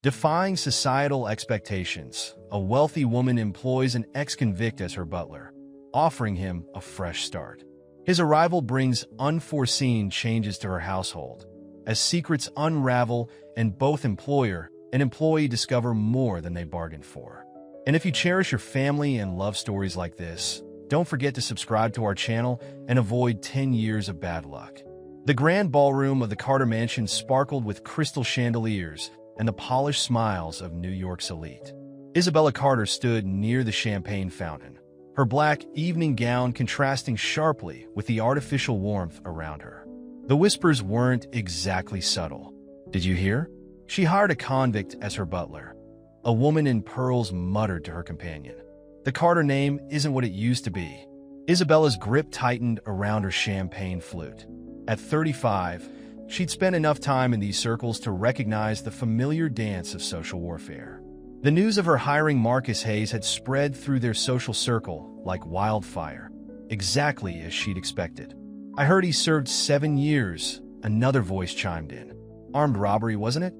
Defying societal expectations, a wealthy woman employs an ex-convict as her butler, offering him a fresh start. His arrival brings unforeseen changes to her household, as secrets unravel and both employer and employee discover more than they bargained for. And if you cherish your family and love stories like this, don't forget to subscribe to our channel and avoid 10 years of bad luck. The grand ballroom of the Carter Mansion sparkled with crystal chandeliers and the polished smiles of New York's elite. Isabella Carter stood near the champagne fountain, her black evening gown contrasting sharply with the artificial warmth around her. The whispers weren't exactly subtle. Did you hear? She hired a convict as her butler. A woman in pearls muttered to her companion. The Carter name isn't what it used to be. Isabella's grip tightened around her champagne flute. At 35, she'd spent enough time in these circles to recognize the familiar dance of social warfare. The news of her hiring Marcus Hayes had spread through their social circle like wildfire, exactly as she'd expected. "I heard he served 7 years," another voice chimed in. "Armed robbery, wasn't it?"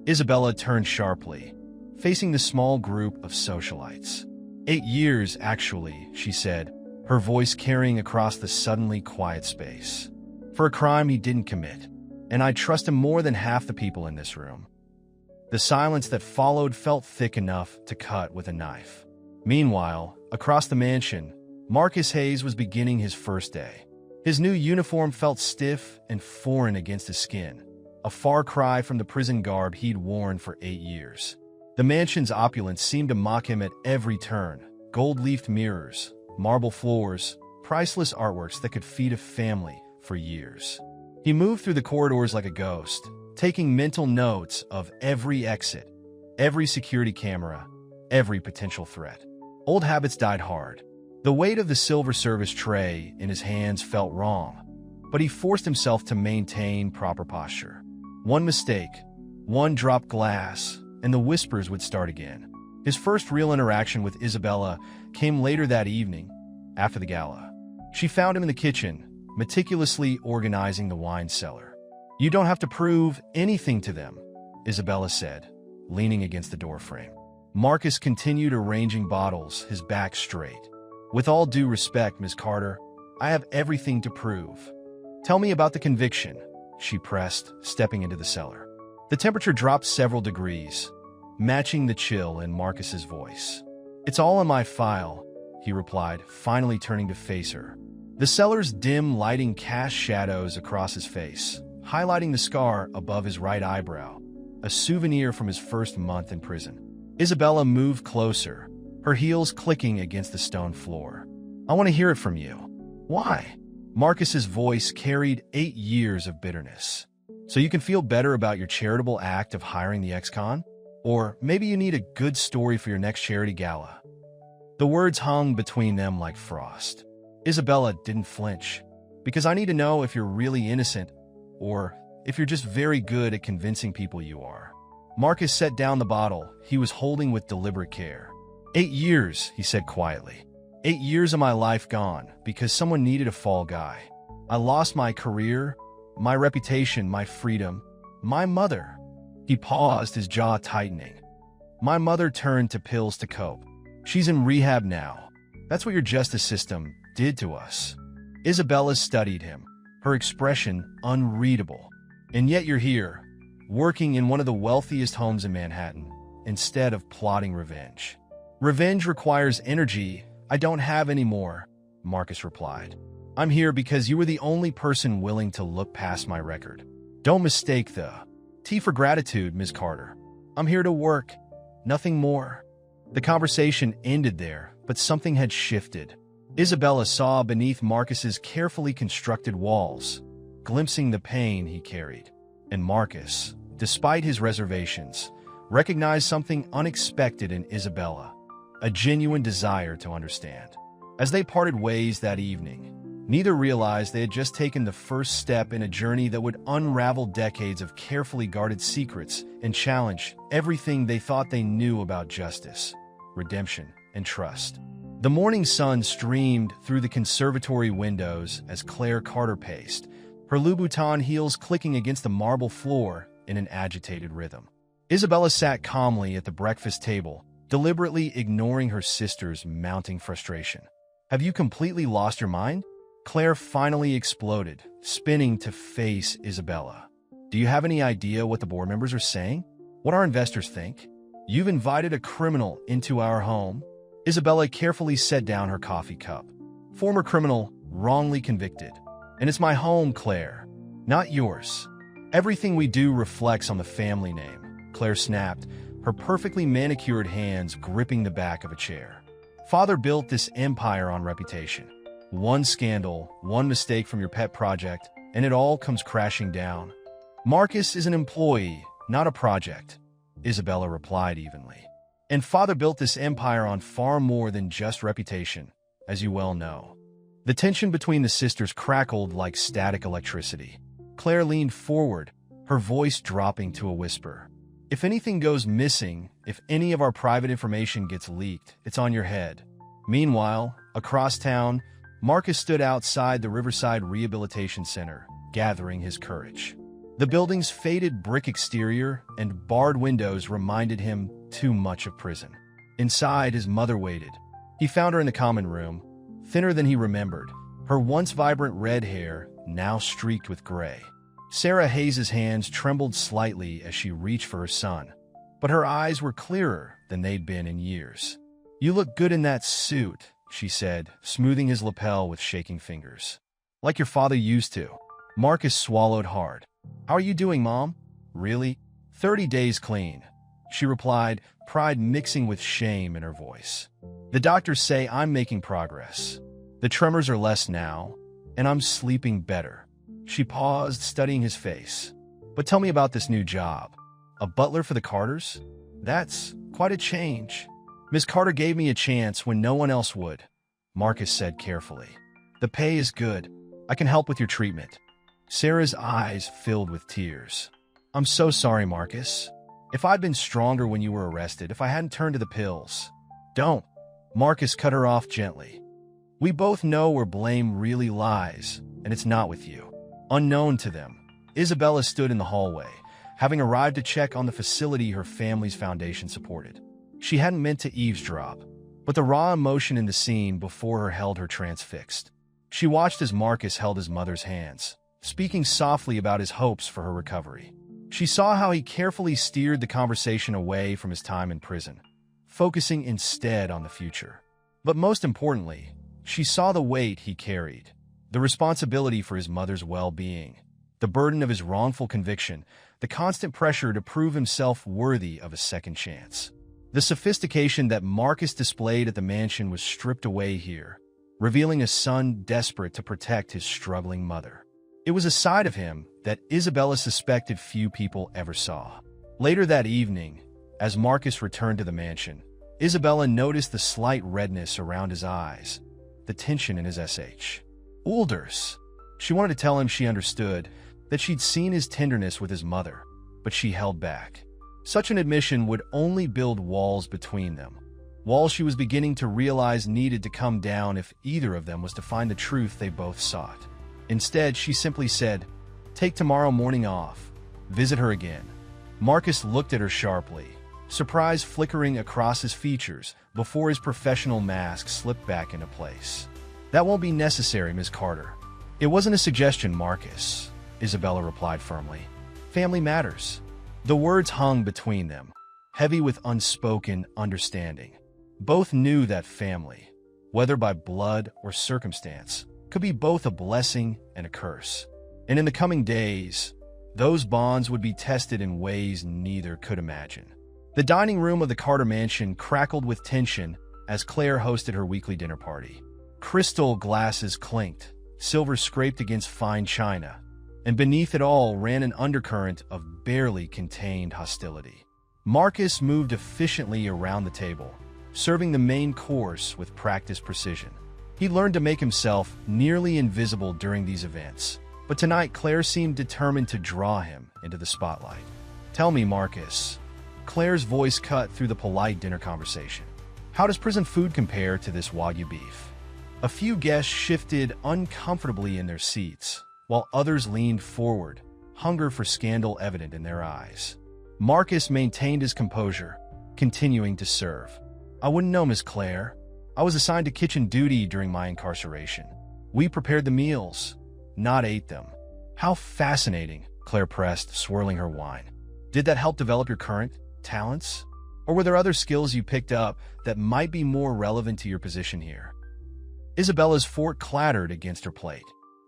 Isabella turned sharply, facing the small group of socialites. 8 years, actually," she said, her voice carrying across the suddenly quiet space. "For a crime he didn't commit, and I trust him more than half the people in this room." The silence that followed felt thick enough to cut with a knife. Meanwhile, across the mansion, Marcus Hayes was beginning his first day. His new uniform felt stiff and foreign against his skin, a far cry from the prison garb he'd worn for 8 years. The mansion's opulence seemed to mock him at every turn: gold-leafed mirrors, marble floors, priceless artworks that could feed a family for years. He moved through the corridors like a ghost, taking mental notes of every exit, every security camera, every potential threat. Old habits died hard. The weight of the silver service tray in his hands felt wrong, but he forced himself to maintain proper posture. One mistake, one dropped glass, and the whispers would start again. His first real interaction with Isabella came later that evening, after the gala. She found him in the kitchen, meticulously organizing the wine cellar. "You don't have to prove anything to them," Isabella said, leaning against the doorframe. Marcus continued arranging bottles, his back straight. "With all due respect, Miss Carter, I have everything to prove." "Tell me about the conviction," she pressed, stepping into the cellar. The temperature dropped several degrees, matching the chill in Marcus's voice. "It's all in my file," he replied, finally turning to face her. The cellar's dim lighting cast shadows across his face, highlighting the scar above his right eyebrow, a souvenir from his first month in prison. Isabella moved closer, her heels clicking against the stone floor. "I want to hear it from you." "Why?" Marcus's voice carried 8 years of bitterness. "So you can feel better about your charitable act of hiring the ex-con? Or maybe you need a good story for your next charity gala." The words hung between them like frost. Isabella didn't flinch. "Because I need to know if you're really innocent, or if you're just very good at convincing people you are." Marcus set down the bottle he was holding with deliberate care. 8 years, he said quietly. 8 years of my life gone because someone needed a fall guy. I lost my career, my reputation, my freedom, my mother. He paused, his jaw tightening. "My mother turned to pills to cope. She's in rehab now. That's what your justice system did to us." Isabella studied him, her expression unreadable. "And yet you're here, working in one of the wealthiest homes in Manhattan, instead of plotting revenge." "Revenge requires energy I don't have any more," Marcus replied. "I'm here because you were the only person willing to look past my record. Don't mistake the T for gratitude, Ms. Carter. I'm here to work, nothing more." The conversation ended there, but something had shifted. Isabella saw beneath Marcus's carefully constructed walls, glimpsing the pain he carried. And Marcus, despite his reservations, recognized something unexpected in Isabella, a genuine desire to understand. As they parted ways that evening, neither realized they had just taken the first step in a journey that would unravel decades of carefully guarded secrets and challenge everything they thought they knew about justice, redemption, and trust. The morning sun streamed through the conservatory windows as Claire Carter paced, her Louboutin heels clicking against the marble floor in an agitated rhythm. Isabella sat calmly at the breakfast table, deliberately ignoring her sister's mounting frustration. Have you completely lost your mind? Claire finally exploded, spinning to face Isabella. Do you have any idea what the board members are saying? What our investors think? You've invited a criminal into our home? Isabella carefully set down her coffee cup. Former criminal, wrongly convicted. And it's my home, Claire, not yours. Everything we do reflects on the family name, Claire snapped, her perfectly manicured hands gripping the back of a chair. Father built this empire on reputation. One scandal, one mistake from your pet project, and it all comes crashing down. Marcus is an employee, not a project, Isabella replied evenly. And Father built this empire on far more than just reputation, as you well know. The tension between the sisters crackled like static electricity. Claire leaned forward, her voice dropping to a whisper. If anything goes missing, if any of our private information gets leaked, it's on your head. Meanwhile, across town, Marcus stood outside the Riverside Rehabilitation Center, gathering his courage. The building's faded brick exterior and barred windows reminded him too much of prison. Inside, his mother waited. He found her in the common room, thinner than he remembered, her once vibrant red hair now streaked with gray. Sarah Hayes's hands trembled slightly as she reached for her son, but her eyes were clearer than they'd been in years. You look good in that suit, she said, smoothing his lapel with shaking fingers. Like your father used to. Marcus swallowed hard. How are you doing, Mom? Really? 30 days clean, she replied, pride mixing with shame in her voice. The doctors say I'm making progress. The tremors are less now, and I'm sleeping better. She paused, studying his face. But tell me about this new job. A butler for the Carters? That's quite a change. Miss Carter gave me a chance when no one else would, Marcus said carefully. The pay is good. I can help with your treatment. Sarah's eyes filled with tears. I'm so sorry, Marcus. If I'd been stronger when you were arrested, if I hadn't turned to the pills. Don't. Marcus cut her off gently. We both know where blame really lies, and it's not with you. Unknown to them, Isabella stood in the hallway, having arrived to check on the facility her family's foundation supported. She hadn't meant to eavesdrop, but the raw emotion in the scene before her held her transfixed. She watched as Marcus held his mother's hands, speaking softly about his hopes for her recovery. She saw how he carefully steered the conversation away from his time in prison, focusing instead on the future. But most importantly, she saw the weight he carried, the responsibility for his mother's well-being, the burden of his wrongful conviction, the constant pressure to prove himself worthy of a second chance. The sophistication that Marcus displayed at the mansion was stripped away here, revealing a son desperate to protect his struggling mother. It was a side of him that Isabella suspected few people ever saw. Later that evening, as Marcus returned to the mansion, Isabella noticed the slight redness around his eyes, the tension in his sh. Ulders. She wanted to tell him she understood, that she'd seen his tenderness with his mother, but she held back. Such an admission would only build walls between them, walls she was beginning to realize needed to come down if either of them was to find the truth they both sought. Instead, she simply said, "Take tomorrow morning off. Visit her again." Marcus looked at her sharply, surprise flickering across his features before his professional mask slipped back into place. "That won't be necessary, Miss Carter." "It wasn't a suggestion, Marcus," Isabella replied firmly. "Family matters." The words hung between them, heavy with unspoken understanding. Both knew that family, whether by blood or circumstance, could be both a blessing and a curse. And in the coming days, those bonds would be tested in ways neither could imagine. The dining room of the Carter mansion crackled with tension as Claire hosted her weekly dinner party. Crystal glasses clinked, silver scraped against fine china, and beneath it all ran an undercurrent of barely contained hostility. Marcus moved efficiently around the table, serving the main course with practiced precision. He learned to make himself nearly invisible during these events, but tonight Claire seemed determined to draw him into the spotlight. "Tell me, Marcus." Claire's voice cut through the polite dinner conversation. "How does prison food compare to this Wagyu beef?" A few guests shifted uncomfortably in their seats, while others leaned forward, hunger for scandal evident in their eyes. Marcus maintained his composure, continuing to serve. I wouldn't know, Miss Claire. I was assigned to kitchen duty during my incarceration. We prepared the meals, not ate them. How fascinating, Claire pressed, swirling her wine. Did that help develop your current talents? Or were there other skills you picked up that might be more relevant to your position here? Isabella's fork clattered against her plate.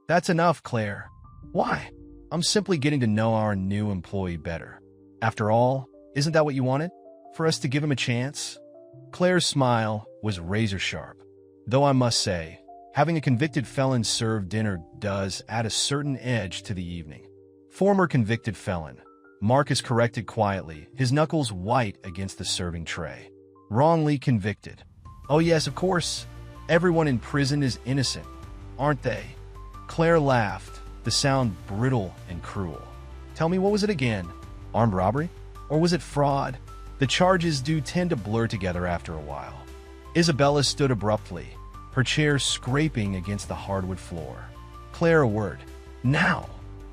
That's enough, Claire. Why? I'm simply getting to know our new employee better. After all, isn't that what you wanted? For us to give him a chance? Claire's smile was razor-sharp. Though I must say, having a convicted felon serve dinner does add a certain edge to the evening. Former convicted felon, Marcus corrected quietly, his knuckles white against the serving tray. Wrongly convicted. Oh yes, of course. Everyone in prison is innocent, aren't they? Claire laughed, the sound brittle and cruel. Tell me, what was it again? Armed robbery? Or was it fraud? The charges do tend to blur together after a while. Isabella stood abruptly, her chair scraping against the hardwood floor. Claire, a word. Now!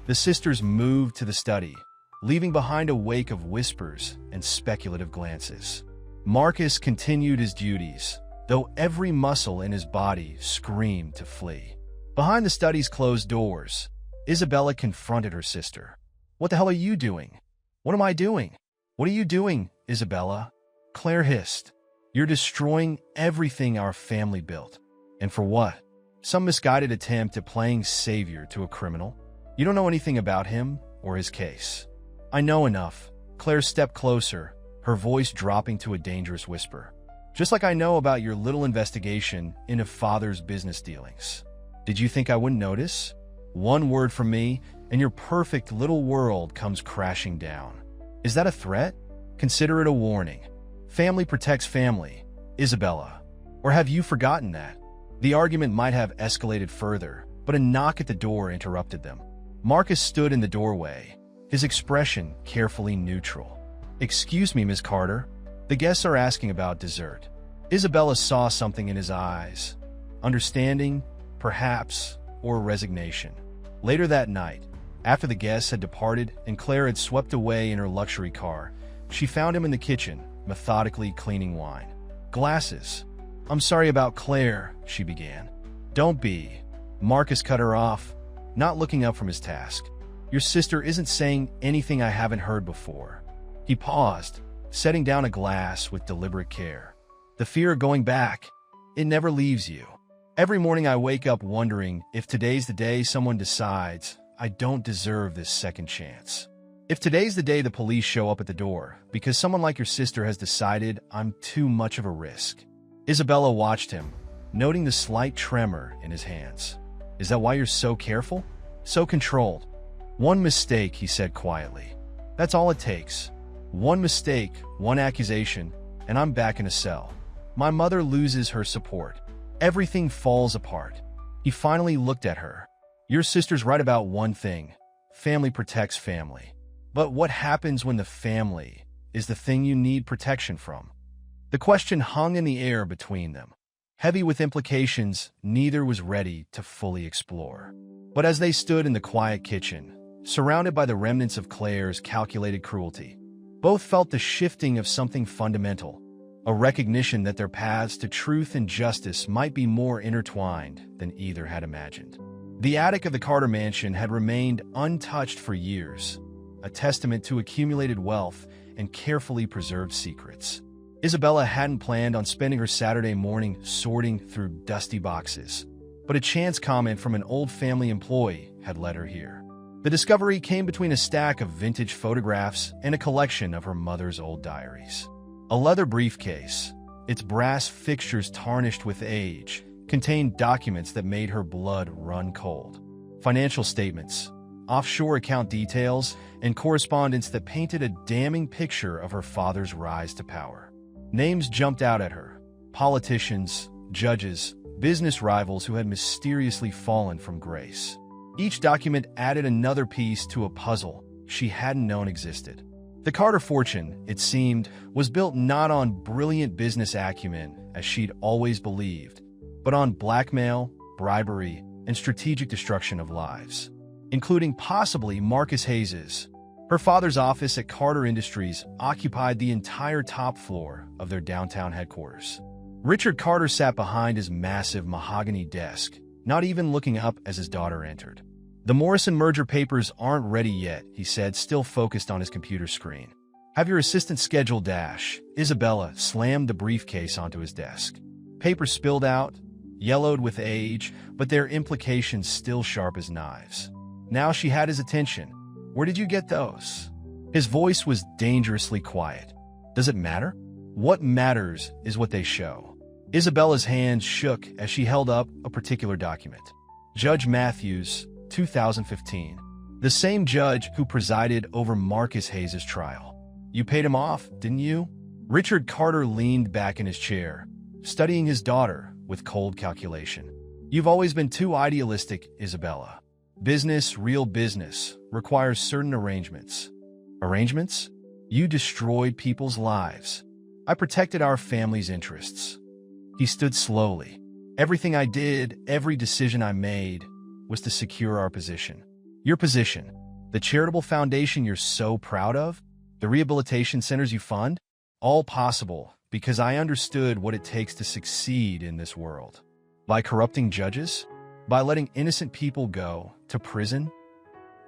The sisters moved to the study, leaving behind a wake of whispers and speculative glances. Marcus continued his duties, though every muscle in his body screamed to flee. Behind the study's closed doors, Isabella confronted her sister. What the hell are you doing? What am I doing? What are you doing, Isabella? Claire hissed. You're destroying everything our family built. And for what? Some misguided attempt at playing savior to a criminal? You don't know anything about him or his case. I know enough. Claire stepped closer, her voice dropping to a dangerous whisper. Just like I know about your little investigation into father's business dealings. Did you think I wouldn't notice? One word from me, and your perfect little world comes crashing down. Is that a threat? Consider it a warning. Family protects family, Isabella. Or have you forgotten that? The argument might have escalated further, but a knock at the door interrupted them. Marcus stood in the doorway, his expression carefully neutral. Excuse me, Miss Carter. The guests are asking about dessert. Isabella saw something in his eyes. Understanding, perhaps, or resignation. Later that night, after the guests had departed and Claire had swept away in her luxury car, she found him in the kitchen, methodically cleaning wine. Glasses. I'm sorry about Claire, she began. Don't be. Marcus cut her off, not looking up from his task. Your sister isn't saying anything I haven't heard before. He paused, setting down a glass with deliberate care. The fear of going back, it never leaves you. Every morning I wake up wondering if today's the day someone decides I don't deserve this second chance. If today's the day the police show up at the door because someone like your sister has decided I'm too much of a risk. Isabella watched him, noting the slight tremor in his hands. Is that why you're so careful? So controlled? One mistake, he said quietly. That's all it takes. One mistake, one accusation, and I'm back in a cell. My mother loses her support. Everything falls apart. He finally looked at her. Your sister's right about one thing. Family protects family. But what happens when the family is the thing you need protection from? The question hung in the air between them, heavy with implications neither was ready to fully explore. But as they stood in the quiet kitchen, surrounded by the remnants of Claire's calculated cruelty, both felt the shifting of something fundamental, a recognition that their paths to truth and justice might be more intertwined than either had imagined. The attic of the Carter mansion had remained untouched for years, a testament to accumulated wealth and carefully preserved secrets. Isabella hadn't planned on spending her Saturday morning sorting through dusty boxes, but a chance comment from an old family employee had led her here. The discovery came between a stack of vintage photographs and a collection of her mother's old diaries. A leather briefcase, its brass fixtures tarnished with age, contained documents that made her blood run cold. Financial statements, offshore account details, and correspondence that painted a damning picture of her father's rise to power. Names jumped out at her. Politicians, judges, business rivals who had mysteriously fallen from grace. Each document added another piece to a puzzle she hadn't known existed. The Carter fortune, it seemed, was built not on brilliant business acumen, as she'd always believed, but on blackmail, bribery, and strategic destruction of lives, including possibly Marcus Hayes's. Her father's office at Carter Industries occupied the entire top floor of their downtown headquarters. Richard Carter sat behind his massive mahogany desk, not even looking up as his daughter entered. "The Morrison merger papers aren't ready yet," he said, still focused on his computer screen. "Have your assistant schedule dash." Isabella slammed the briefcase onto his desk. Papers spilled out, yellowed with age, but their implications still sharp as knives. Now she had his attention. "Where did you get those?" His voice was dangerously quiet. "Does it matter? What matters is what they show." Isabella's hands shook as she held up a particular document. Judge Matthews, 2015. The same judge who presided over Marcus Hayes' trial. "You paid him off, didn't you?" Richard Carter leaned back in his chair, studying his daughter with cold calculation. "You've always been too idealistic, Isabella. Business, real business, requires certain arrangements." "Arrangements? You destroyed people's lives. I protected our family's interests." He stood slowly. "Everything I did, every decision I made, was to secure our position. Your position, the charitable foundation you're so proud of, the rehabilitation centers you fund, all possible because I understood what it takes to succeed in this world. By corrupting judges, by letting innocent people go to prison,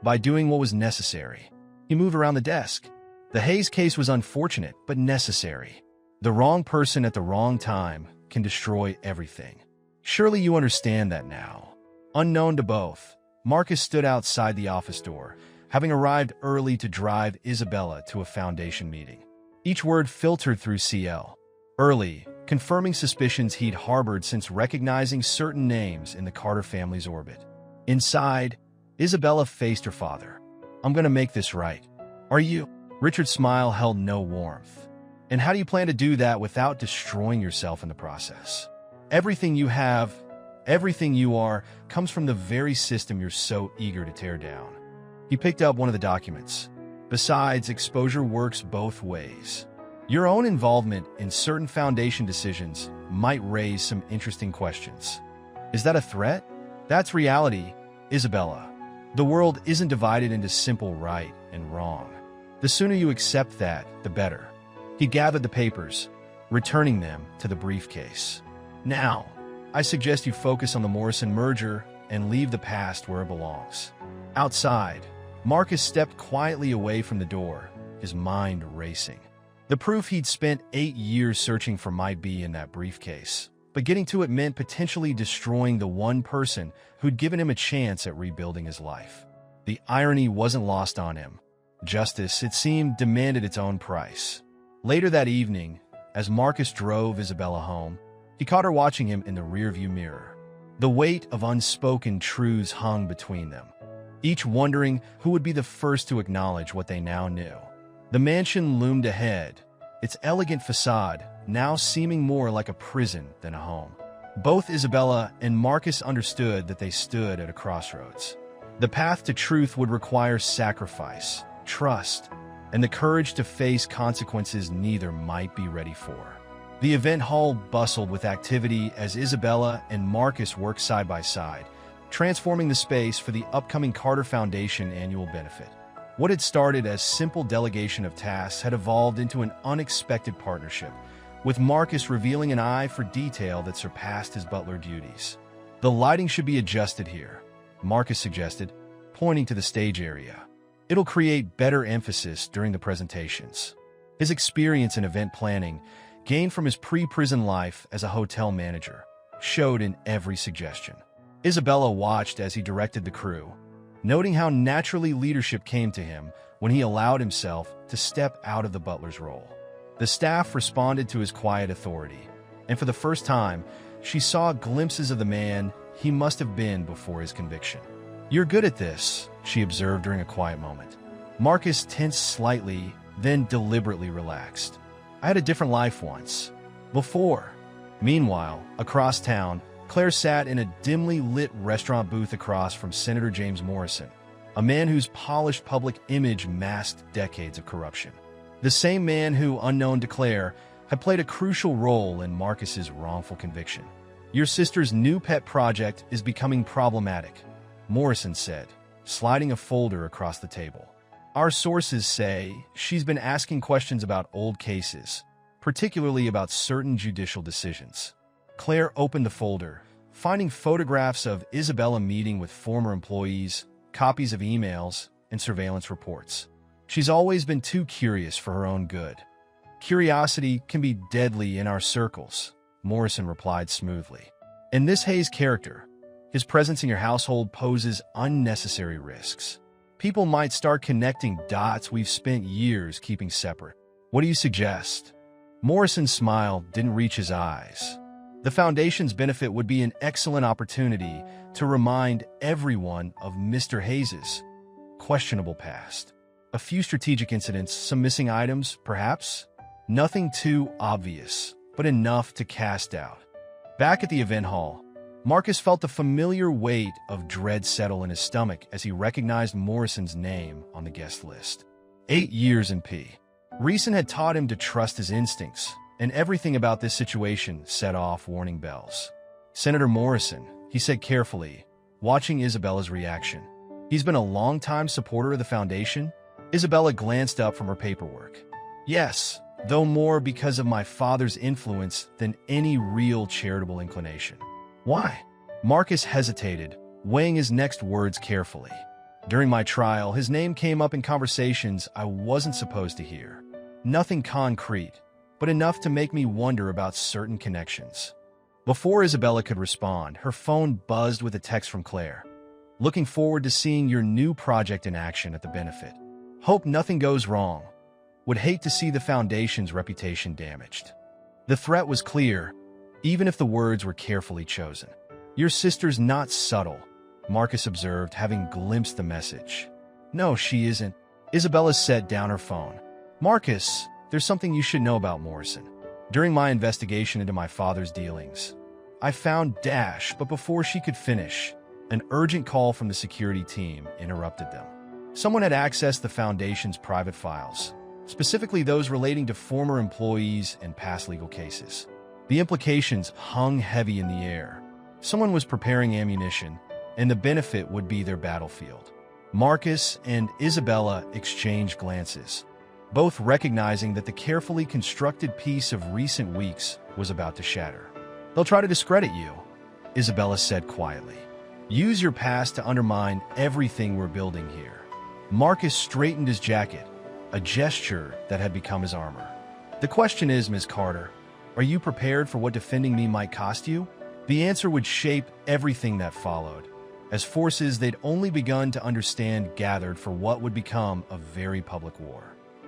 by doing what was necessary." He moved around the desk. "The Hayes case was unfortunate, but necessary. The wrong person at the wrong time can destroy everything. Surely you understand that now." Unknown to both, Marcus stood outside the office door, having arrived early to drive Isabella to a foundation meeting. Each word filtered through CL. Early, confirming suspicions he'd harbored since recognizing certain names in the Carter family's orbit. Inside, Isabella faced her father. "I'm going to make this right. Are you?" Richard's smile held no warmth. "And how do you plan to do that without destroying yourself in the process? Everything you have, everything you are, comes from the very system you're so eager to tear down." He picked up one of the documents. "Besides, exposure works both ways. Your own involvement in certain foundation decisions might raise some interesting questions." "Is that a threat?" "That's reality, Isabella. The world isn't divided into simple right and wrong. The sooner you accept that, the better." He gathered the papers, returning them to the briefcase. "Now, I suggest you focus on the Morrison merger and leave the past where it belongs." Outside, Marcus stepped quietly away from the door, his mind racing. The proof he'd spent 8 years searching for might be in that briefcase, but getting to it meant potentially destroying the one person who'd given him a chance at rebuilding his life. The irony wasn't lost on him. Justice, it seemed, demanded its own price. Later that evening, as Marcus drove Isabella home, he caught her watching him in the rearview mirror. The weight of unspoken truths hung between them, each wondering who would be the first to acknowledge what they now knew. The mansion loomed ahead, its elegant facade now seeming more like a prison than a home. Both Isabella and Marcus understood that they stood at a crossroads. The path to truth would require sacrifice, trust, and the courage to face consequences neither might be ready for. The event hall bustled with activity as Isabella and Marcus worked side by side, transforming the space for the upcoming Carter Foundation annual benefit. What had started as simple delegation of tasks had evolved into an unexpected partnership, with Marcus revealing an eye for detail that surpassed his Butler duties. "The lighting should be adjusted here," Marcus suggested, pointing to the stage area. "It'll create better emphasis during the presentations." His experience in event planning, gained from his pre-prison life as a hotel manager, showed in every suggestion. Isabella watched as he directed the crew, noting how naturally leadership came to him when he allowed himself to step out of the butler's role. The staff responded to his quiet authority, and for the first time, she saw glimpses of the man he must have been before his conviction. "You're good at this," she observed during a quiet moment. Marcus tensed slightly, then deliberately relaxed. "I had a different life once. Before." Meanwhile, across town, Claire sat in a dimly lit restaurant booth across from Senator James Morrison, a man whose polished public image masked decades of corruption. The same man who, unknown to Claire, had played a crucial role in Marcus's wrongful conviction. "Your sister's new pet project is becoming problematic," Morrison said, sliding a folder across the table. Our sources say she's been asking questions about old cases, particularly about certain judicial decisions. Claire opened the folder, finding photographs of Isabella meeting with former employees, copies of emails, and surveillance reports. She's always been too curious for her own good. Curiosity can be deadly in our circles, Morrison replied smoothly. In this Hayes character, his presence in your household poses unnecessary risks. People might start connecting dots we've spent years keeping separate. What do you suggest? Morrison's smile didn't reach his eyes. The Foundation's benefit would be an excellent opportunity to remind everyone of Mr. Hayes's questionable past. A few strategic incidents, some missing items, perhaps? Nothing too obvious, but enough to cast doubt. Back at the event hall, Marcus felt the familiar weight of dread settle in his stomach as he recognized Morrison's name on the guest list. 8 years in P. Reason had taught him to trust his instincts, and everything about this situation set off warning bells. Senator Morrison, he said carefully, watching Isabella's reaction. He's been a longtime supporter of the Foundation? Isabella glanced up from her paperwork. Yes, though more because of my father's influence than any real charitable inclination. Why? Marcus hesitated, weighing his next words carefully. During my trial, his name came up in conversations I wasn't supposed to hear. Nothing concrete, but enough to make me wonder about certain connections. Before Isabella could respond, her phone buzzed with a text from Claire. Looking forward to seeing your new project in action at the benefit. Hope nothing goes wrong. Would hate to see the Foundation's reputation damaged. The threat was clear, even if the words were carefully chosen. Your sister's not subtle, Marcus observed, having glimpsed the message. No, she isn't. Isabella set down her phone. Marcus, there's something you should know about Morrison. During my investigation into my father's dealings, I found Dash, but before she could finish, an urgent call from the security team interrupted them. Someone had accessed the Foundation's private files, specifically those relating to former employees and past legal cases. The implications hung heavy in the air. Someone was preparing ammunition, and the benefit would be their battlefield. Marcus and Isabella exchanged glances, both recognizing that the carefully constructed piece of recent weeks was about to shatter. They'll try to discredit you, Isabella said quietly. Use your past to undermine everything we're building here. Marcus straightened his jacket, a gesture that had become his armor. The question is, Ms. Carter, are you prepared for what defending me might cost you? The answer would shape everything that followed, as forces they'd only begun to understand gathered for what would become a very public war.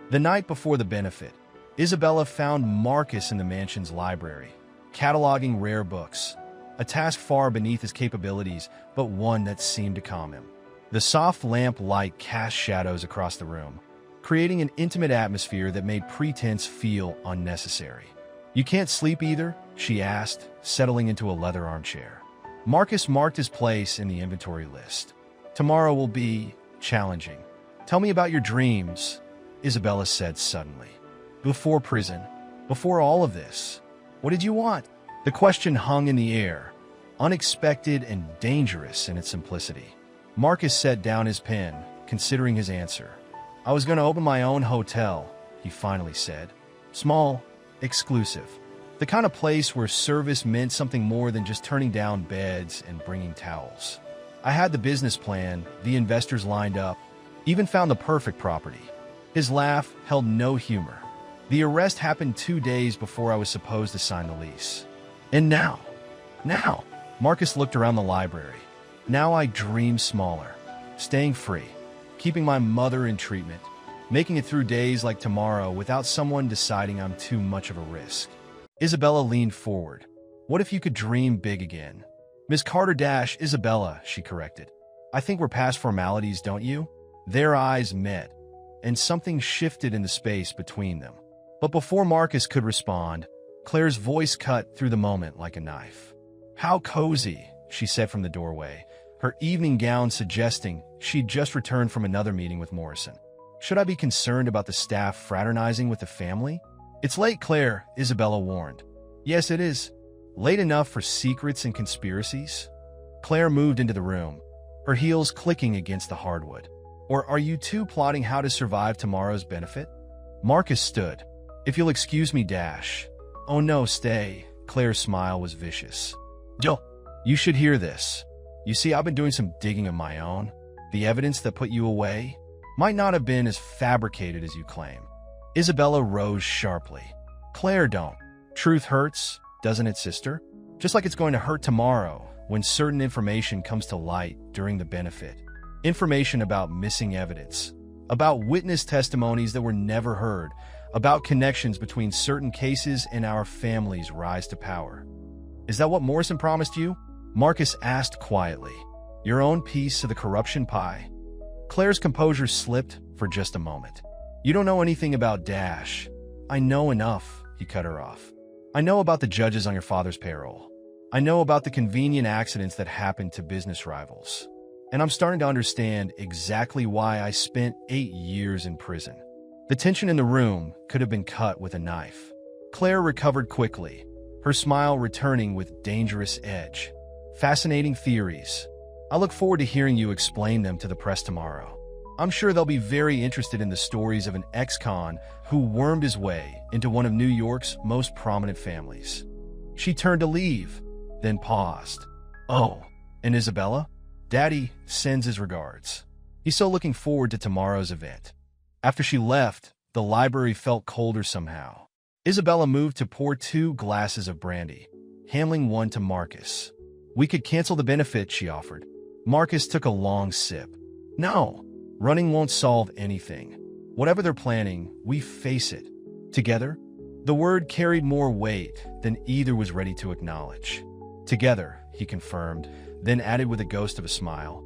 The night before the benefit, Isabella found Marcus in the mansion's library, cataloging rare books, a task far beneath his capabilities, but one that seemed to calm him. The soft lamp light cast shadows across the room, creating an intimate atmosphere that made pretense feel unnecessary. You can't sleep either? She asked, settling into a leather armchair. Marcus marked his place in the inventory list. Tomorrow will be challenging. Tell me about your dreams, Isabella said suddenly. Before prison, before all of this, what did you want? The question hung in the air, unexpected and dangerous in its simplicity. Marcus set down his pen, considering his answer. I was going to open my own hotel, he finally said. Small, exclusive. The kind of place where service meant something more than just turning down beds and bringing towels. I had the business plan, the investors lined up, even found the perfect property. His laugh held no humor. The arrest happened 2 days before I was supposed to sign the lease. And now, Marcus looked around the library. Now I dream smaller, staying free, keeping my mother in treatment, making it through days like tomorrow without someone deciding I'm too much of a risk. Isabella leaned forward. What if you could dream big again? Miss Carter dash Isabella, she corrected. I think we're past formalities, don't you? Their eyes met, and something shifted in the space between them. But before Marcus could respond, Claire's voice cut through the moment like a knife. How cozy, she said from the doorway, her evening gown suggesting she'd just returned from another meeting with Morrison. Should I be concerned about the staff fraternizing with the family? It's late, Claire, Isabella warned. Yes, it is. Late enough for secrets and conspiracies? Claire moved into the room, her heels clicking against the hardwood. Or are you two plotting how to survive tomorrow's benefit? Marcus stood. If you'll excuse me, Dash. Oh no, stay. Claire's smile was vicious. Jill, you should hear this. You see, I've been doing some digging of my own. The evidence that put you away might not have been as fabricated as you claim. Isabella rose sharply. Claire, don't. Truth hurts, doesn't it, sister? Just like it's going to hurt tomorrow when certain information comes to light during the benefit. Information about missing evidence, about witness testimonies that were never heard, about connections between certain cases and our family's rise to power. Is that what Morrison promised you? Marcus asked quietly. Your own piece of the corruption pie? Claire's composure slipped for just a moment. You don't know anything about Dash. I know enough, he cut her off. I know about the judges on your father's payroll. I know about the convenient accidents that happened to business rivals. And I'm starting to understand exactly why I spent 8 years in prison. The tension in the room could have been cut with a knife. Claire recovered quickly, her smile returning with dangerous edge. Fascinating theories. I look forward to hearing you explain them to the press tomorrow. I'm sure they'll be very interested in the stories of an ex-con who wormed his way into one of New York's most prominent families. She turned to leave, then paused. Oh, and Isabella? Daddy sends his regards. He's so looking forward to tomorrow's event. After she left, the library felt colder somehow. Isabella moved to pour 2 glasses of brandy, handing one to Marcus. We could cancel the benefit, she offered. Marcus took a long sip. No, running won't solve anything. Whatever they're planning, we face it. Together? The word carried more weight than either was ready to acknowledge. Together, he confirmed, then added with a ghost of a smile,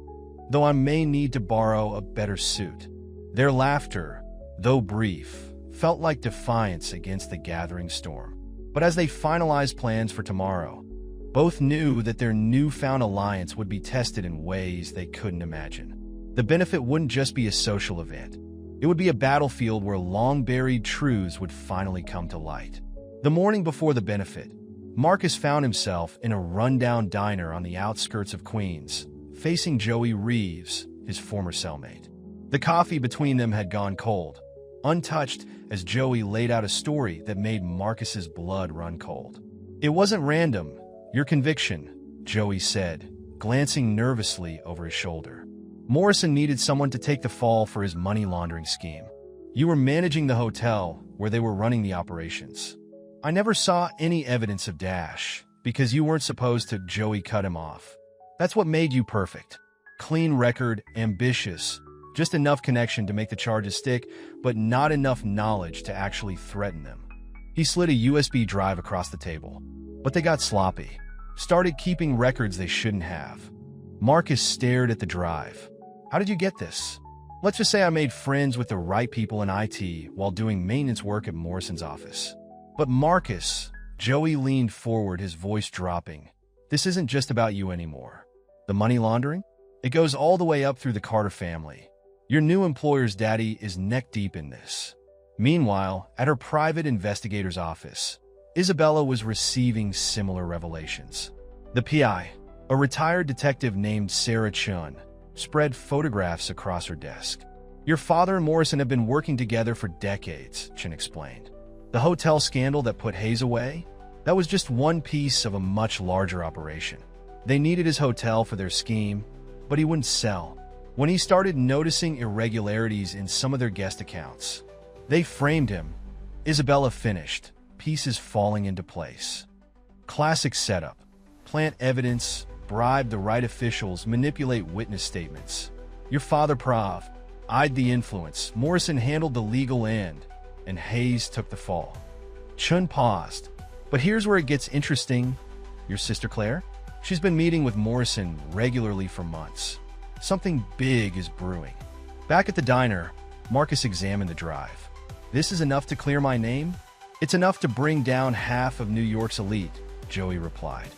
though I may need to borrow a better suit. Their laughter, though brief, felt like defiance against the gathering storm. But as they finalized plans for tomorrow, both knew that their newfound alliance would be tested in ways they couldn't imagine. The benefit wouldn't just be a social event. It would be a battlefield where long-buried truths would finally come to light. The morning before the benefit, Marcus found himself in a rundown diner on the outskirts of Queens, facing Joey Reeves, his former cellmate. The coffee between them had gone cold, untouched as Joey laid out a story that made Marcus's blood run cold. It wasn't random, your conviction, Joey said, glancing nervously over his shoulder. Morrison needed someone to take the fall for his money laundering scheme. You were managing the hotel where they were running the operations. I never saw any evidence of Dash, because you weren't supposed to. Joey cut him off. That's what made you perfect. Clean record, ambitious, just enough connection to make the charges stick, but not enough knowledge to actually threaten them. He slid a USB drive across the table, but they got sloppy, started keeping records they shouldn't have. Marcus stared at the drive. How did you get this? Let's just say I made friends with the right people in IT while doing maintenance work at Morrison's office. But Marcus, Joey leaned forward, his voice dropping. This isn't just about you anymore. The money laundering? It goes all the way up through the Carter family. Your new employer's daddy is neck-deep in this. Meanwhile, at her private investigator's office, Isabella was receiving similar revelations. The PI, a retired detective named Sarah Chun, spread photographs across her desk. Your father and Morrison have been working together for decades, Chun explained. The hotel scandal that put Hayes away? That was just one piece of a much larger operation. They needed his hotel for their scheme, but he wouldn't sell. When he started noticing irregularities in some of their guest accounts, they framed him. Isabella finished, pieces falling into place. Classic setup. Plant evidence, bribe the right officials, manipulate witness statements. Your father eyed the influence, Morrison handled the legal end, and Hayes took the fall. Chun paused. But here's where it gets interesting. Your sister Claire? She's been meeting with Morrison regularly for months. Something big is brewing. Back at the diner, Marcus examined the drive. This is enough to clear my name? It's enough to bring down half of New York's elite, Joey replied,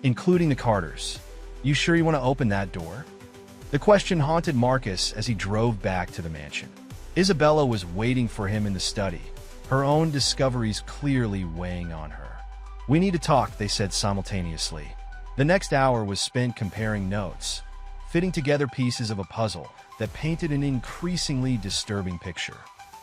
including the Carters. You sure you want to open that door? The question haunted Marcus as he drove back to the mansion. Isabella was waiting for him in the study, her own discoveries clearly weighing on her. We need to talk, they said simultaneously. The next hour was spent comparing notes, fitting together pieces of a puzzle that painted an increasingly disturbing picture.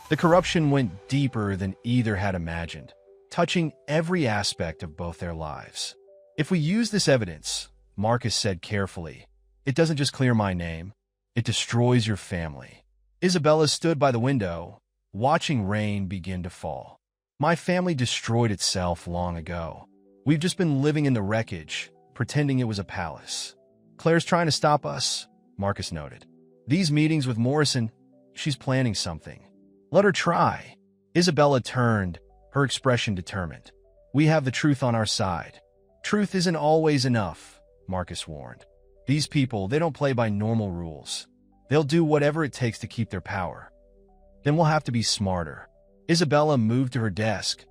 The corruption went deeper than either had imagined, touching every aspect of both their lives. If we use this evidence, Marcus said carefully, it doesn't just clear my name, it destroys your family. Isabella stood by the window, watching rain begin to fall. My family destroyed itself long ago. We've just been living in the wreckage, pretending it was a palace. Claire's trying to stop us, Marcus noted. These meetings with Morrison, she's planning something. Let her try. Isabella turned, her expression determined. We have the truth on our side. Truth isn't always enough, Marcus warned. These people, they don't play by normal rules. They'll do whatever it takes to keep their power. Then we'll have to be smarter. Isabella moved to her desk,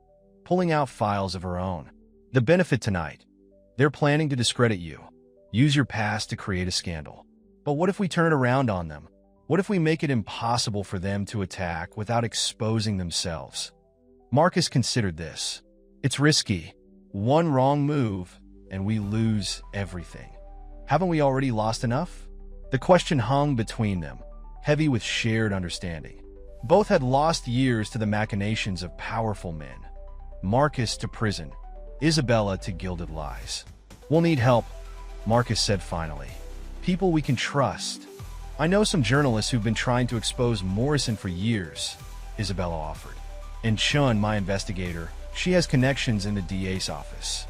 pulling out files of her own. The benefit tonight. They're planning to discredit you. Use your past to create a scandal. But what if we turn it around on them? What if we make it impossible for them to attack without exposing themselves? Marcus considered this. It's risky. One wrong move, and we lose everything. Haven't we already lost enough? The question hung between them, heavy with shared understanding. Both had lost years to the machinations of powerful men. Marcus to prison, Isabella to gilded lies. We'll need help, Marcus said finally. People we can trust. I know some journalists who've been trying to expose Morrison for years, Isabella offered. And Chun, my investigator, she has connections in the DA's office.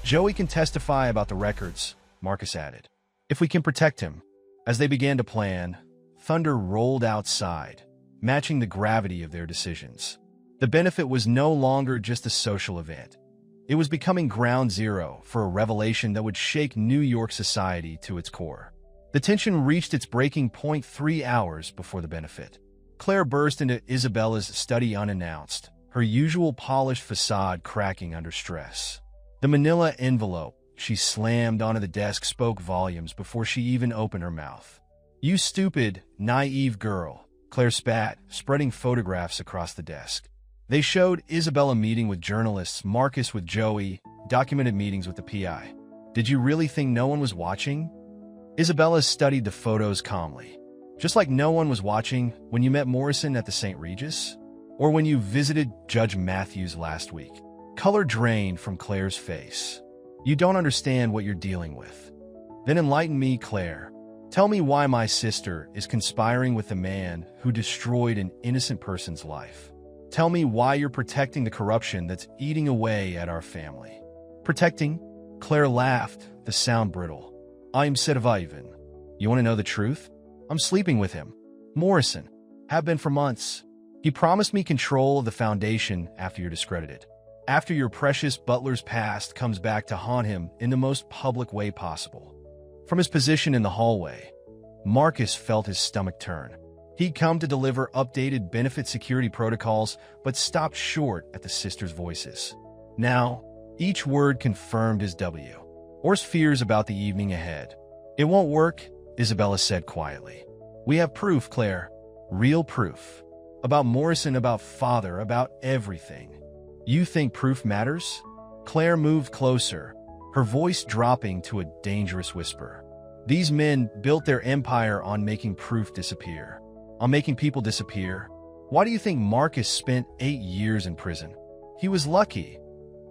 Joey can testify about the records, Marcus added. If we can protect him. As they began to plan, thunder rolled outside, matching the gravity of their decisions. The benefit was no longer just a social event. It was becoming ground zero for a revelation that would shake New York society to its core. The tension reached its breaking point 3 hours before the benefit. Claire burst into Isabella's study unannounced, her usual polished facade cracking under stress. The manila envelope she slammed onto the desk spoke volumes before she even opened her mouth. You stupid, naive girl, Claire spat, spreading photographs across the desk. They showed Isabella meeting with journalists, Marcus with Joey, documented meetings with the PI. Did you really think no one was watching? Isabella studied the photos calmly. Just like no one was watching when you met Morrison at the St. Regis? Or when you visited Judge Matthews last week? Color drained from Claire's face. You don't understand what you're dealing with. Then enlighten me, Claire. Tell me why my sister is conspiring with the man who destroyed an innocent person's life. Tell me why you're protecting the corruption that's eating away at our family. Protecting? Claire laughed, the sound brittle. I'm surviving. You want to know the truth? I'm sleeping with him. Morrison. Have been for months. He promised me control of the foundation after you're discredited. After your precious Butler's past comes back to haunt him in the most public way possible. From his position in the hallway, Marcus felt his stomach turn. He'd come to deliver updated benefit security protocols, but stopped short at the sisters' voices. Now, each word confirmed his or his fears about the evening ahead. It won't work, Isabella said quietly. We have proof, Claire. Real proof. About Morrison, about father, about everything. You think proof matters? Claire moved closer, her voice dropping to a dangerous whisper. These men built their empire on making proof disappear. On making people disappear. Why do you think Marcus spent 8 years in prison? He was lucky.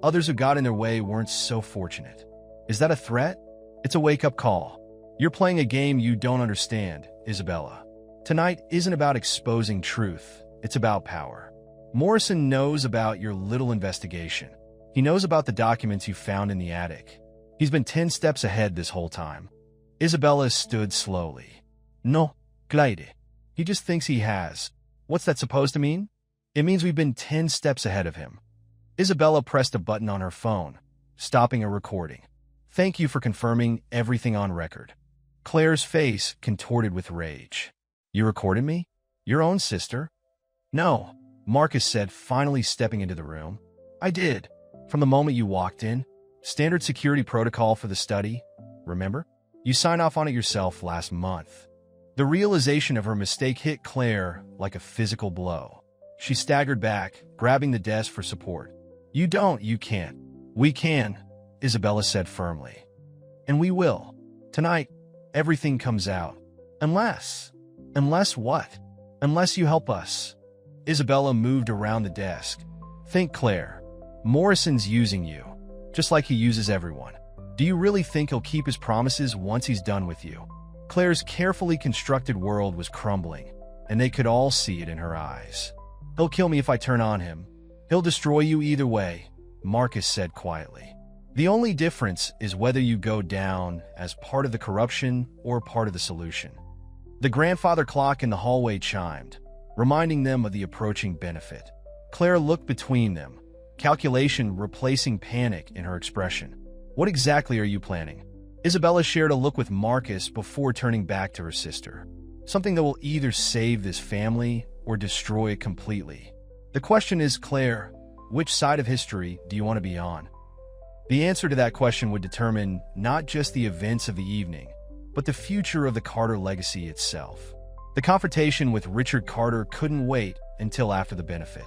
Others who got in their way weren't so fortunate. Is that a threat? It's a wake-up call. You're playing a game you don't understand, Isabella. Tonight isn't about exposing truth. It's about power. Morrison knows about your little investigation. He knows about the documents you found in the attic. He's been 10 steps ahead this whole time. Isabella stood slowly. No, Claire. He just thinks he has. What's that supposed to mean? It means we've been 10 steps ahead of him. Isabella pressed a button on her phone, stopping a recording. Thank you for confirming everything on record. Claire's face contorted with rage. You recorded me? Your own sister? No, Marcus said, finally stepping into the room. I did. From the moment you walked in. Standard security protocol for the study. Remember? You signed off on it yourself last month. The realization of her mistake hit Claire like a physical blow. She staggered back, grabbing the desk for support. You can't. We can, Isabella said firmly. And we will. Tonight, everything comes out. Unless what? Unless you help us. Isabella moved around the desk. Think, Claire. Morrison's using you, just like he uses everyone. Do you really think he'll keep his promises once he's done with you? Claire's carefully constructed world was crumbling, and they could all see it in her eyes. He'll kill me if I turn on him. He'll destroy you either way, Marcus said quietly. The only difference is whether you go down as part of the corruption or part of the solution. The grandfather clock in the hallway chimed, reminding them of the approaching benefit. Claire looked between them, calculation replacing panic in her expression. What exactly are you planning? Isabella shared a look with Marcus before turning back to her sister. Something that will either save this family or destroy it completely. The question is, Claire, which side of history do you want to be on? The answer to that question would determine not just the events of the evening, but the future of the Carter legacy itself. The confrontation with Richard Carter couldn't wait until after the benefit.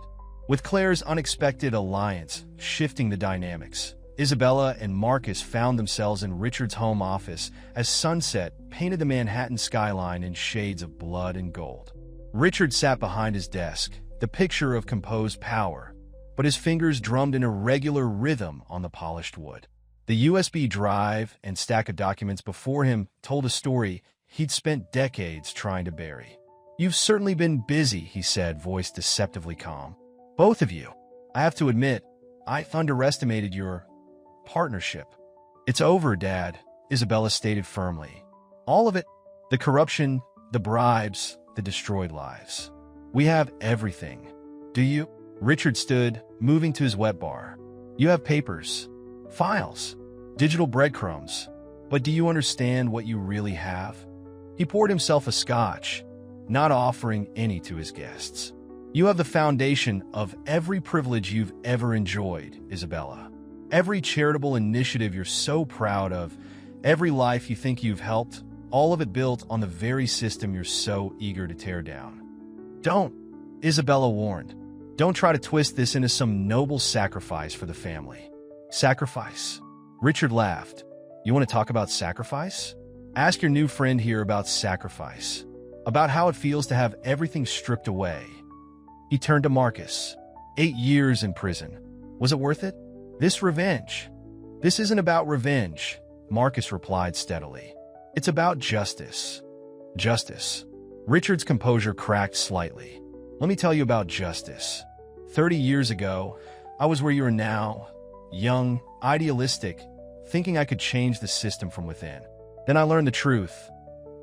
With Claire's unexpected alliance shifting the dynamics, Isabella and Marcus found themselves in Richard's home office as sunset painted the Manhattan skyline in shades of blood and gold. Richard sat behind his desk, the picture of composed power, but his fingers drummed an irregular rhythm on the polished wood. The USB drive and stack of documents before him told a story he'd spent decades trying to bury. You've certainly been busy, he said, voice deceptively calm. Both of you. I have to admit, I've underestimated your partnership. It's over, Dad, Isabella stated firmly. All of it. The corruption, the bribes, the destroyed lives. We have everything. Do you? Richard stood, moving to his wet bar. You have papers, files, digital breadcrumbs. But do you understand what you really have? He poured himself a scotch, not offering any to his guests. You have the foundation of every privilege you've ever enjoyed, Isabella. Every charitable initiative you're so proud of, every life you think you've helped, all of it built on the very system you're so eager to tear down. Don't, Isabella warned. Don't try to twist this into some noble sacrifice for the family. Sacrifice? Richard laughed. You want to talk about sacrifice? Ask your new friend here about sacrifice. About how it feels to have everything stripped away. He turned to Marcus. 8 years in prison. Was it worth it? This revenge. This isn't about revenge, Marcus replied steadily. It's about justice. Justice. Richard's composure cracked slightly. Let me tell you about justice. 30 years ago, I was where you are now, young, idealistic, thinking I could change the system from within. Then I learned the truth.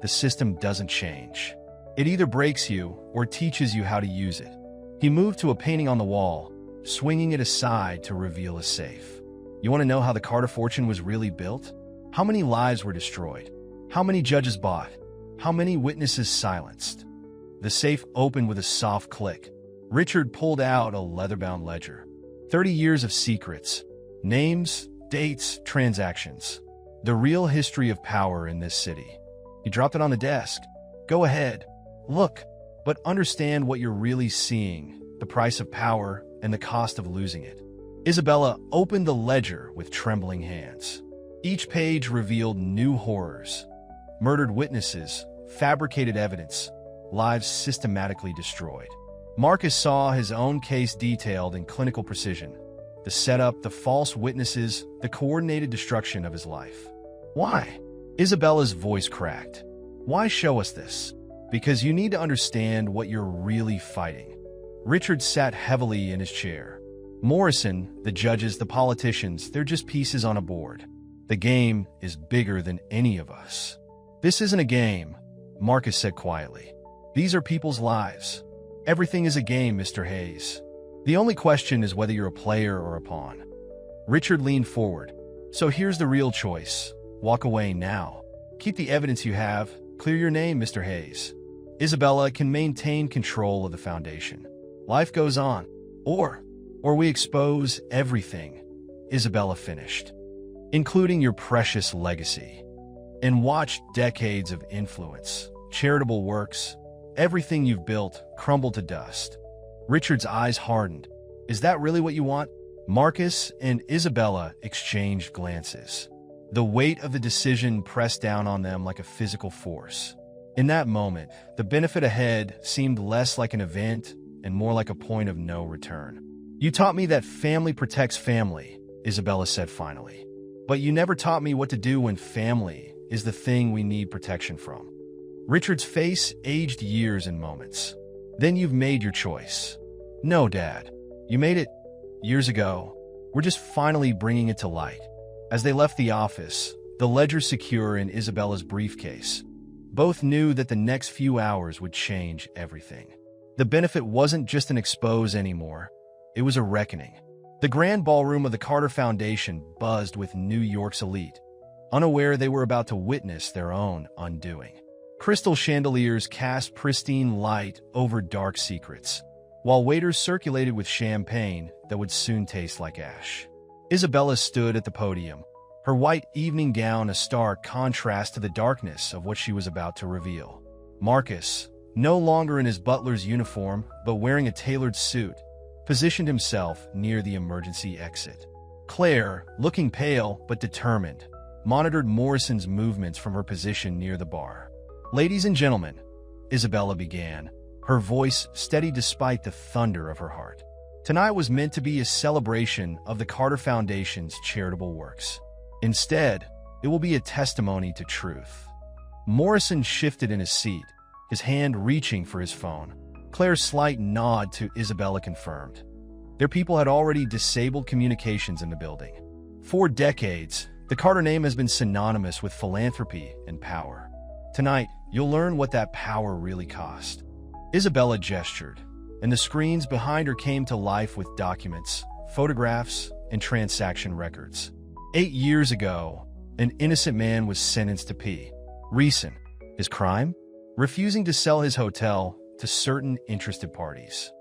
The system doesn't change. It either breaks you or teaches you how to use it. He moved to a painting on the wall, swinging it aside to reveal a safe. You want to know how the Carter fortune was really built? How many lives were destroyed? How many judges bought? How many witnesses silenced? The safe opened with a soft click. Richard pulled out a leather-bound ledger. 30 years of secrets. Names, dates, transactions. The real history of power in this city. He dropped it on the desk. Go ahead. Look, but understand what you're really seeing, the price of power and the cost of losing it. Isabella opened the ledger with trembling hands. Each page revealed new horrors. Murdered witnesses, fabricated evidence, lives systematically destroyed. Marcus saw his own case detailed in clinical precision. The setup, the false witnesses, the coordinated destruction of his life. Why? Isabella's voice cracked. Why show us this? Because you need to understand what you're really fighting. Richard sat heavily in his chair. Morrison, the judges, the politicians, they're just pieces on a board. The game is bigger than any of us. This isn't a game, Marcus said quietly. These are people's lives. Everything is a game, Mr. Hayes. The only question is whether you're a player or a pawn. Richard leaned forward. So here's the real choice. Walk away now. Keep the evidence you have. Clear your name, Mr. Hayes. Isabella can maintain control of the foundation. Life goes on. Or we expose everything, Isabella finished, including your precious legacy. And watch decades of influence, charitable works, everything you've built crumble to dust. Richard's eyes hardened. Is that really what you want? Marcus and Isabella exchanged glances. The weight of the decision pressed down on them like a physical force. In that moment, the benefit ahead seemed less like an event and more like a point of no return. "You taught me that family protects family," Isabella said finally. "But you never taught me what to do when family is the thing we need protection from." Richard's face aged years in moments. "Then you've made your choice." "No, Dad. You made it years ago. We're just finally bringing it to light." As they left the office, the ledger secure in Isabella's briefcase, both knew that the next few hours would change everything. The benefit wasn't just an expose anymore. It was a reckoning. The grand ballroom of the Carter Foundation buzzed with New York's elite, unaware they were about to witness their own undoing. Crystal chandeliers cast pristine light over dark secrets, while waiters circulated with champagne that would soon taste like ash. Isabella stood at the podium, her white evening gown a stark contrast to the darkness of what she was about to reveal. Marcus, no longer in his butler's uniform but wearing a tailored suit, positioned himself near the emergency exit. Claire, looking pale but determined, monitored Morrison's movements from her position near the bar. "Ladies and gentlemen," Isabella began, her voice steady despite the thunder of her heart. "Tonight was meant to be a celebration of the Carter Foundation's charitable works. Instead, it will be a testimony to truth." Morrison shifted in his seat, his hand reaching for his phone. Claire's slight nod to Isabella confirmed. Their people had already disabled communications in the building. For decades, the Carter name has been synonymous with philanthropy and power. Tonight, you'll learn what that power really cost. Isabella gestured, and the screens behind her came to life with documents, photographs, and transaction records. 8 years ago, an innocent man was sentenced to P. Recent. His crime? Refusing to sell his hotel to certain interested parties.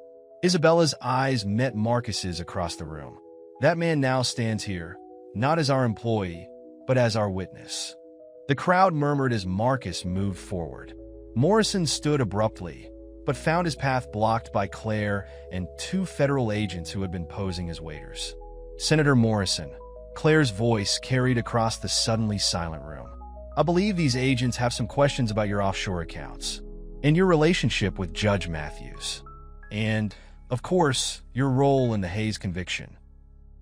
Isabella's eyes met Marcus's across the room. "That man now stands here, not as our employee, but as our witness." The crowd murmured as Marcus moved forward. Morrison stood abruptly, but found his path blocked by Claire and 2 federal agents who had been posing as waiters. "Senator Morrison," Claire's voice carried across the suddenly silent room. "I believe these agents have some questions about your offshore accounts and your relationship with Judge Matthews. And, of course, your role in the Hayes conviction."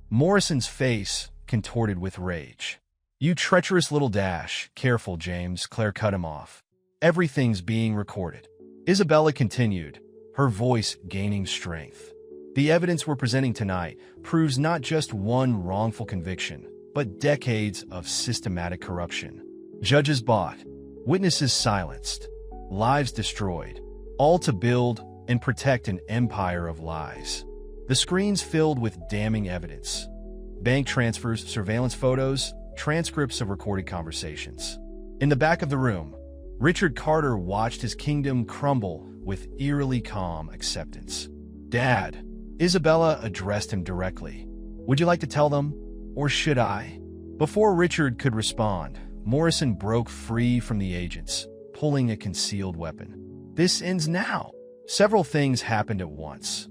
Morrison's face contorted with rage. "You treacherous little dash." "Careful, James," Claire cut him off. "Everything's being recorded." Isabella continued, her voice gaining strength. "The evidence we're presenting tonight proves not just one wrongful conviction, but decades of systematic corruption. Judges bought, witnesses silenced, lives destroyed, all to build and protect an empire of lies." The screens filled with damning evidence. Bank transfers, surveillance photos, transcripts of recorded conversations. In the back of the room, Richard Carter watched his kingdom crumble with eerily calm acceptance. "Dad," Isabella addressed him directly. "Would you like to tell them, or should I?" Before Richard could respond, Morrison broke free from the agents, pulling a concealed weapon. "This ends now." Several things happened at once.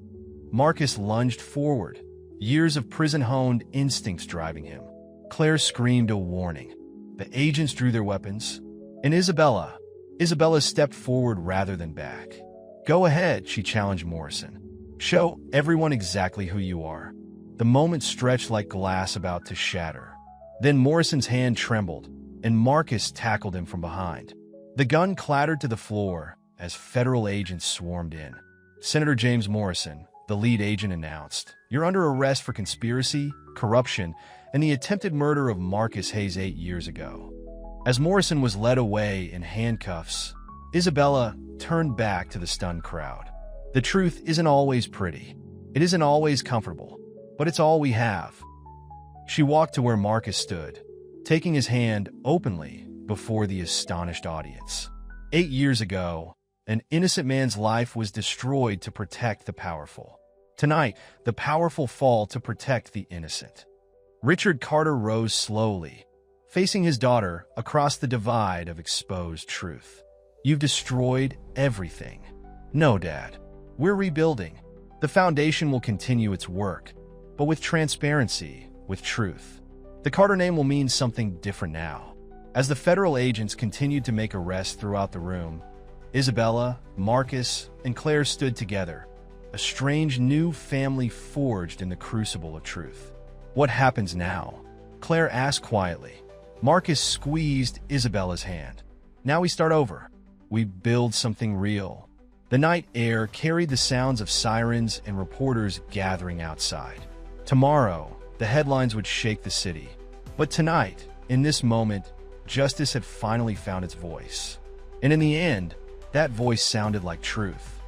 Marcus lunged forward, years of prison-honed instincts driving him. Claire screamed a warning. The agents drew their weapons, and Isabella stepped forward rather than back. "Go ahead," she challenged Morrison. "Show everyone exactly who you are." The moment stretched like glass about to shatter. Then Morrison's hand trembled, and Marcus tackled him from behind. The gun clattered to the floor as federal agents swarmed in. "Senator James Morrison," the lead agent announced, "you're under arrest for conspiracy, corruption, and the attempted murder of Marcus Hayes 8 years ago." As Morrison was led away in handcuffs, Isabella turned back to the stunned crowd. "The truth isn't always pretty. It isn't always comfortable, but it's all we have." She walked to where Marcus stood, taking his hand openly before the astonished audience. 8 years ago, an innocent man's life was destroyed to protect the powerful. Tonight, the powerful fall to protect the innocent. Richard Carter rose slowly, facing his daughter across the divide of exposed truth. "You've destroyed everything." "No, Dad. We're rebuilding. The foundation will continue its work, but with transparency, with truth." The Carter name will mean something different now. As the federal agents continued to make arrests throughout the room, Isabella, Marcus, and Claire stood together, a strange new family forged in the crucible of truth. What happens now? Claire asked quietly. Marcus squeezed Isabella's hand. Now we start over. We build something real. The night air carried the sounds of sirens and reporters gathering outside. Tomorrow, the headlines would shake the city. But tonight, in this moment, justice had finally found its voice. And in the end, that voice sounded like truth.